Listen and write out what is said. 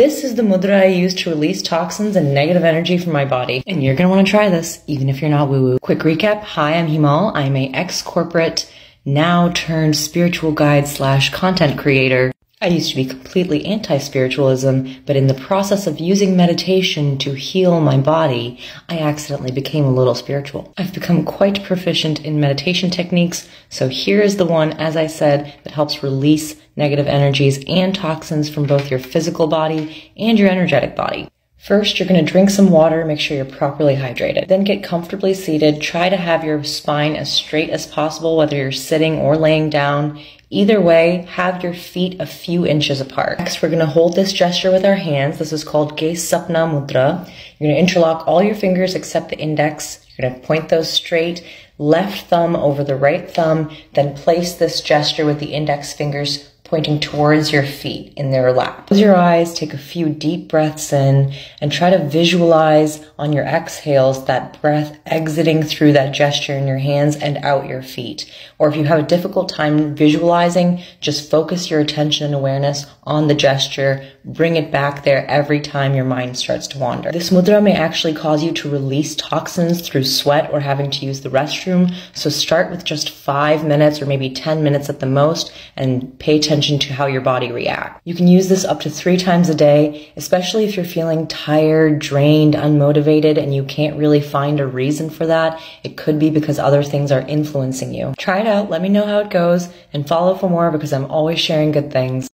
This is the mudra I use to release toxins and negative energy from my body. And you're gonna wanna try this, even if you're not woo-woo. Quick recap, hi, I'm Himal. I'm a ex-corporate, now turned spiritual guide / content creator. I used to be completely anti-spiritualism, but in the process of using meditation to heal my body, I accidentally became a little spiritual. I've become quite proficient in meditation techniques, so here is the one, as I said, that helps release negative energies and toxins from both your physical body and your energetic body. First, you're going to drink some water, make sure you're properly hydrated. Then get comfortably seated. Try to have your spine as straight as possible, whether you're sitting or laying down. Either way, have your feet a few inches apart. Next, we're going to hold this gesture with our hands. This is called Ge Sapna Mudra. You're going to interlock all your fingers except the index. You're going to point those straight, left thumb over the right thumb, then place this gesture with the index fingers pointing towards your feet in their lap. Close your eyes, take a few deep breaths in, and try to visualize on your exhales that breath exiting through that gesture in your hands and out your feet. Or if you have a difficult time visualizing, just focus your attention and awareness on the gesture. Bring it back there every time your mind starts to wander. This mudra may actually cause you to release toxins through sweat or having to use the restroom. So start with just 5 minutes or maybe 10 minutes at the most and pay attention to how your body reacts. You can use this up to 3 times a day, especially if you're feeling tired, drained, unmotivated, and you can't really find a reason for that. It could be because other things are influencing you. Try it out, let me know how it goes, and follow for more because I'm always sharing good things.